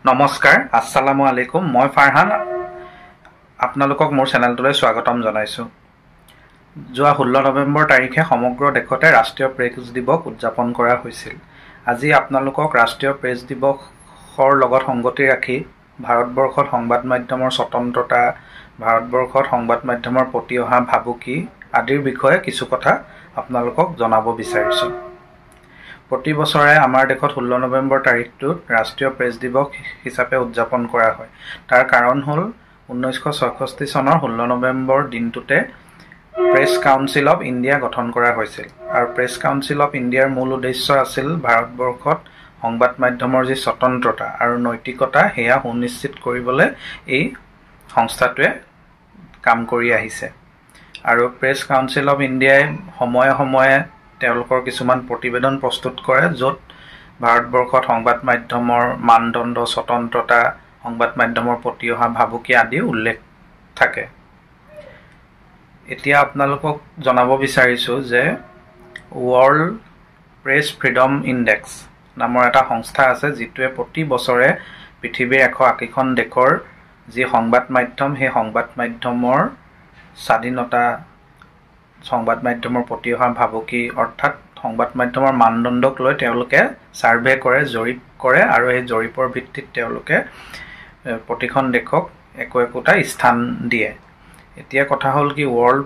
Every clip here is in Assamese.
নমস্কাৰ, আসসালামু আলাইকুম। মই ফাৰহান আপোনালোকক মোৰ চেনেলটোলৈ স্বাগতম জনাইছোঁ। যোৱা 16 নৱেম্বৰ তাৰিখে সমগ্ৰ দেশতে ৰাষ্ট্ৰীয় প্ৰেছ দিৱস উদযাপন কৰা হৈছিল। আজি আপোনালোকক ৰাষ্ট্ৰীয় প্ৰেছ দিৱসৰ লগত সংগতি ৰাখি ভাৰতবৰ্ষত সংবাদ মাধ্যমৰ স্বতন্ত্ৰতা, ভাৰতবৰ্ষত সংবাদ মাধ্যমৰ প্ৰতি অহা ভাবুকি আদিৰ বিষয়ে কিছু কথা আপোনালোকক জনাব বিচাৰিছোঁ। প্ৰতি বছৰে আমাৰ দেশত 16 নৱেম্বৰ তাৰিখটোত ৰাষ্ট্ৰীয় প্ৰেছ দিৱস হিচাপে উদযাপন কৰা হয়। তাৰ কাৰণ হ'ল 1966 চনৰ 16 নৱেম্বৰ দিনটোতে প্ৰেছ কাউন্সিল অৱ ইণ্ডিয়া গঠন কৰা হৈছিল। আৰু প্ৰেছ কাউন্সিল অৱ ইণ্ডিয়াৰ মূল উদ্দেশ্য আছিল ভাৰতবৰ্ষত সংবাদ মাধ্যমৰ যি স্বতন্ত্ৰতা আৰু নৈতিকতা সেয়া সুনিশ্চিত কৰিবলৈ এই সংস্থাটোৱে কাম কৰি আহিছে। আৰু প্ৰেছ কাউন্সিল অৱ ইণ্ডিয়াই সময়ে সময়ে তেওঁলোকৰ কিছুমান প্ৰতিবেদন প্ৰস্তুত কৰে, য'ত ভাৰতবৰ্ষত সংবাদ মাধ্যমৰ মানদণ্ড, স্বতন্ত্ৰতা, সংবাদ মাধ্যমৰ প্ৰতি অহা ভাবুকি আদি উল্লেখ থাকে। এতিয়া আপোনালোকক জনাব বিচাৰিছোঁ যে ৱৰ্ল্ড প্ৰেছ ফ্ৰীডম ইণ্ডেক্স নামৰ এটা সংস্থা আছে, যিটোৱে প্ৰতি বছৰে পৃথিৱীৰ 180খন দেশৰ যি সংবাদ মাধ্যম, সেই সংবাদ মাধ্যমৰ স্বাধীনতা, সংবাদ মাধ্যমৰ প্ৰতি অহা ভাবুকি অৰ্থাৎ সংবাদ মাধ্যমৰ মানদণ্ডক লৈ তেওঁলোকে ছাৰ্ভে কৰে, জৰীপ কৰে, আৰু এই জৰীপৰ ভিত্তিত তেওঁলোকে প্ৰতিখন দেশক একোটা স্থান দিয়ে। এতিয়া কথা হ'ল কি, ৱৰ্ল্ড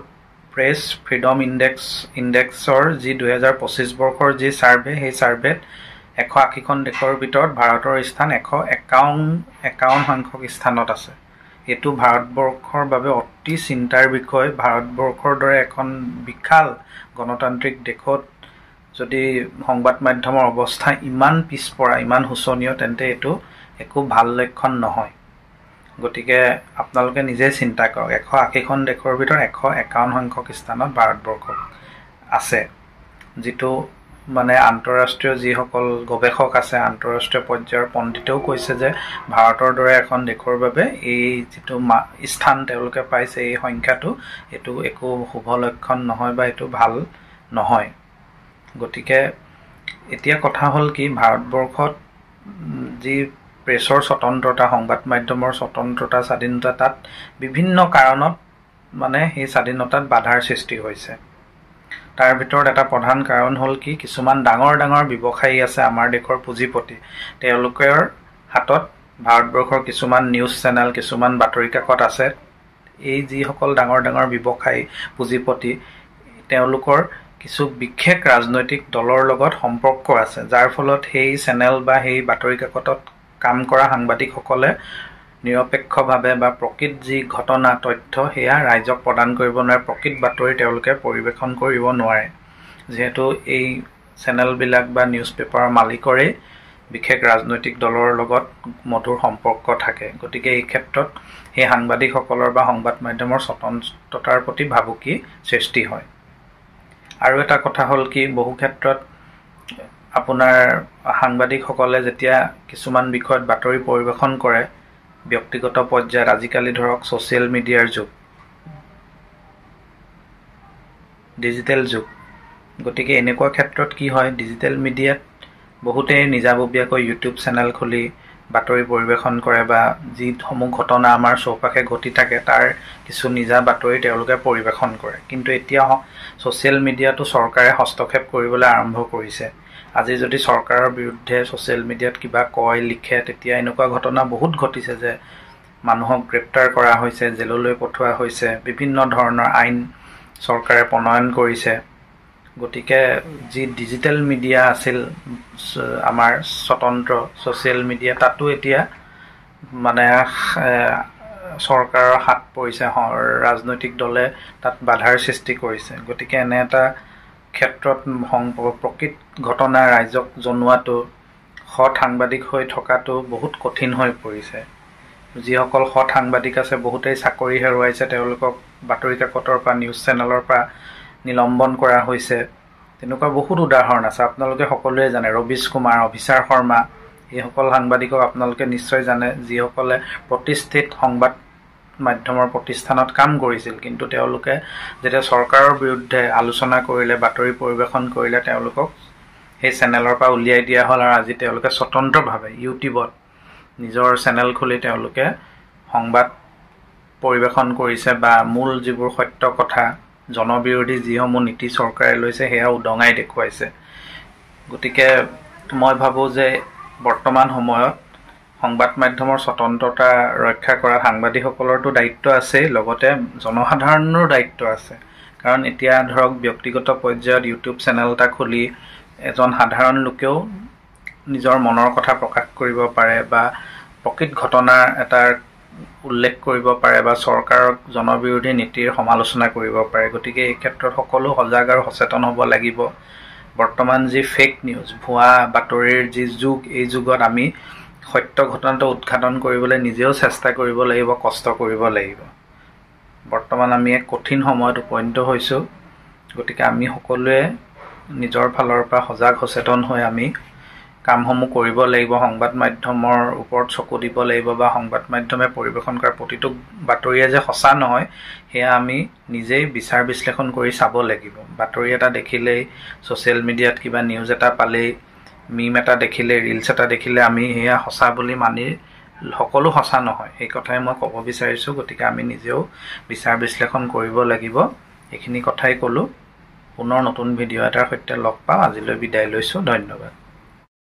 প্ৰেছ ফ্ৰীডম ইণ্ডেক্সৰ যি 2025 বৰ্ষৰ যি ছাৰ্ভে, সেই ছাৰ্ভেত 180খন দেশৰ ভিতৰত ভাৰতৰ স্থান 151 সংখ্যক স্থানত আছে। এইটো ভাৰতবৰ্ষৰ বাবে অতি চিন্তাৰ বিষয়। ভাৰতবৰ্ষৰ দৰে এখন বিশাল গণতান্ত্ৰিক দেশত যদি সংবাদ মাধ্যমৰ অৱস্থা ইমান পিছপৰা, ইমান শোচনীয়, তেন্তে এইটো একো ভাল লক্ষণ নহয়। গতিকে আপোনালোকে নিজে চিন্তা কৰক, 180খন দেশৰ ভিতৰত 151 সংখ্যক স্থানত ভাৰতবৰ্ষ আছে, যিটো মানে আন্তঃৰাষ্ট্ৰীয় যিসকল গৱেষক আছে, আন্তঃৰাষ্ট্ৰীয় পৰ্যায়ৰ পণ্ডিতেও কৈছে যে ভাৰতৰ দৰে এখন দেশৰ বাবে এই যিটো স্থান তেওঁলোকে পাইছে, এই সংখ্যাটো, এইটো একো শুভ লক্ষণ নহয় বা এইটো ভাল নহয়। গতিকে এতিয়া কথা হ'ল কি, ভাৰতবৰ্ষত যি প্ৰেছৰ স্বতন্ত্ৰতা, সংবাদ মাধ্যমৰ স্বতন্ত্ৰতা, স্বাধীনতা, তাত বিভিন্ন কাৰণত মানে সেই স্বাধীনতাত বাধাৰ সৃষ্টি হৈছে। তাৰ ভিতৰত এটা প্ৰধান কাৰণ হ'ল কি, কিছুমান ডাঙৰ ডাঙৰ ব্যৱসায়ী আছে আমাৰ দেশৰ পুঁজিপতি, তেওঁলোকৰ হাতত ভাৰতবৰ্ষৰ কিছুমান নিউজ চেনেল, কিছুমান বাতৰি কাকত আছে। এই যিসকল ডাঙৰ ডাঙৰ ব্যৱসায়ী, পুঁজিপতি, তেওঁলোকৰ কিছু বিশেষ ৰাজনৈতিক দলৰ লগত সম্পৰ্ক আছে, যাৰ ফলত সেই চেনেল বা সেই বাতৰি কাকতত কাম কৰা সাংবাদিকসকলে নিৰপেক্ষভাৱে বা প্ৰকৃত যি ঘটনা, তথ্য, সেয়া ৰাইজক প্ৰদান কৰিব নোৱাৰে, প্ৰকৃত বাতৰি তেওঁলোকে পৰিৱেশন কৰিব নোৱাৰে, যিহেতু এই চেনেলবিলাক বা নিউজ পেপাৰৰ মালিকৰে বিশেষ ৰাজনৈতিক দলৰ লগত মধুৰ সম্পৰ্ক থাকে। গতিকে এই ক্ষেত্ৰত সেই সাংবাদিকসকলৰ বা সংবাদ মাধ্যমৰ স্বতন্ত্ৰতাৰ প্ৰতি ভাবুকি সৃষ্টি হয়। আৰু এটা কথা হ'ল কি, বহু ক্ষেত্ৰত আপোনাৰ সাংবাদিকসকলে যেতিয়া কিছুমান বিষয়ত বাতৰি পৰিৱেশন কৰে ব্যক্তিগত পৰ্যায়ত, আজিকালি ধৰক ছ'চিয়েল মিডিয়াৰ যুগ, ডিজিটেল যুগ, গতিকে এনেকুৱা ক্ষেত্ৰত কি হয়, ডিজিটেল মিডিয়াত বহুতেই নিজাববীয়াকৈ ইউটিউব চেনেল খুলি বাতৰি পৰিৱেশন কৰে বা যিসমূহ ঘটনা আমাৰ চৌপাশে ঘটি থাকে তাৰ কিছু নিজা বাতৰি তেওঁলোকে পৰিৱেশন কৰে। কিন্তু এতিয়া ছ'চিয়েল মিডিয়াটো চৰকাৰে হস্তক্ষেপ কৰিবলৈ আৰম্ভ কৰিছে। আজি যদি চৰকাৰৰ বিৰুদ্ধে ছ'চিয়েল মিডিয়াত কিবা কয়, লিখে, তেতিয়া এনেকুৱা ঘটনা বহুত ঘটিছে যে মানুহক গ্ৰেপ্তাৰ কৰা হৈছে, জেললৈ পঠোৱা হৈছে, বিভিন্ন ধৰণৰ আইন চৰকাৰে প্ৰণয়ন কৰিছে। গতিকে যি ডিজিটেল মিডিয়া আছিল আমাৰ স্বতন্ত্ৰ ছ'চিয়েল মিডিয়া, তাতো এতিয়া মানে চৰকাৰৰ হাত পৰিছে, ৰাজনৈতিক দলে তাত বাধাৰ সৃষ্টি কৰিছে। গতিকে এনে এটা ক্ষেত্ৰত প্ৰকৃত ঘটনা ৰাইজক জনোৱাটো, সৎ সাংবাদিক হৈ থকাটো বহুত কঠিন হৈ পৰিছে। যিসকল সৎ সাংবাদিক আছে বহুতেই চাকৰি হেৰুৱাইছে, তেওঁলোকক বাতৰি কাকতৰ পৰা, নিউজ চেনেলৰ পৰা নিলম্বন কৰা হৈছে। তেনেকুৱা বহুত উদাহৰণ আছে, আপোনালোকে সকলোৱে জানে। ৰবীশ কুমাৰ, অভিচাৰ শৰ্মা, এইসকল সাংবাদিকক আপোনালোকে নিশ্চয় জানে, যিসকলে প্ৰতিষ্ঠিত সংবাদ মাধ্যমৰ প্ৰতিষ্ঠানত কাম কৰিছিল, কিন্তু তেওঁলোকে যেতিয়া চৰকাৰৰ বিৰুদ্ধে আলোচনা কৰিলে, বাতৰি পৰিৱেশন কৰিলে, তেওঁলোকক সেই চেনেলৰ পৰা উলিয়াই দিয়া হ'ল আৰু আজি তেওঁলোকে স্বতন্ত্ৰভাৱে ইউটিউবত নিজৰ চেনেল খুলি তেওঁলোকে সংবাদ পৰিৱেশন কৰিছে বা মূল যিবোৰ সত্য কথা জনবিৰোধী যিসমূহ নীতি চৰকাৰে লৈছে সেয়া উদঙাই দেখুৱাইছে। গতিকে মই ভাবোঁ যে বৰ্তমান সময়ত সংবাদ মাধ্যমৰ স্বতন্ত্ৰতা ৰক্ষা কৰা সাংবাদিকসকলৰতো দায়িত্ব আছেই, লগতে জনসাধাৰণৰো দায়িত্ব আছে। কাৰণ এতিয়া ধৰক ব্যক্তিগত পৰ্যায়ত ইউটিউব চেনেল এটা খুলি এজন সাধাৰণ লোকেও নিজৰ মনৰ কথা প্ৰকাশ কৰিব পাৰে বা প্ৰকৃত ঘটনা এটাৰ উল্লেখ কৰিব পাৰে বা চৰকাৰৰ জনবিৰোধী নীতিৰ সমালোচনা কৰিব পাৰে। গতিকে এই ক্ষেত্ৰত সকলো সজাগ আৰু সচেতন হ'ব লাগিব। বৰ্তমান যি ফেক নিউজ ভুৱা বাতৰিৰ যি যুগ, এই যুগত আমি সত্য ঘটনাটো উদ্ঘাটন কৰিবলৈ নিজেও চেষ্টা কৰিব লাগিব, কষ্ট কৰিব লাগিব। বৰ্তমান আমি এক কঠিন সময়ত উপনীত হৈছোঁ। গতিকে আমি সকলোৱে নিজৰ ফালৰ পৰা সজাগ সচেতন হৈ আমি কামসমূহ কৰিব লাগিব। সংবাদ মাধ্যমৰ ওপৰত চকু দিব লাগিব বা সংবাদ মাধ্যমে পৰিৱেশন কৰা প্ৰতিটো বাতৰিয়ে যে সঁচা নহয় সেয়া আমি নিজেই বিচাৰ বিশ্লেষণ কৰি চাব লাগিব। বাতৰি এটা দেখিলেই, ছ'চিয়েল মিডিয়াত কিবা নিউজ এটা পালেই, মিম এটা দেখিলে, ৰিলছ এটা দেখিলে আমি সেয়া সঁচা বুলি মানি সকলো সঁচা নহয়, সেই কথাই মই ক'ব বিচাৰিছোঁ। গতিকে আমি নিজেও বিচাৰ বিশ্লেষণ কৰিব লাগিব। এইখিনি কথাই ক'লোঁ। পুনৰ নতুন ভিডিঅ' এটাৰ সৈতে লগ পাম। আজিলৈ বিদায় লৈছোঁ। ধন্যবাদ।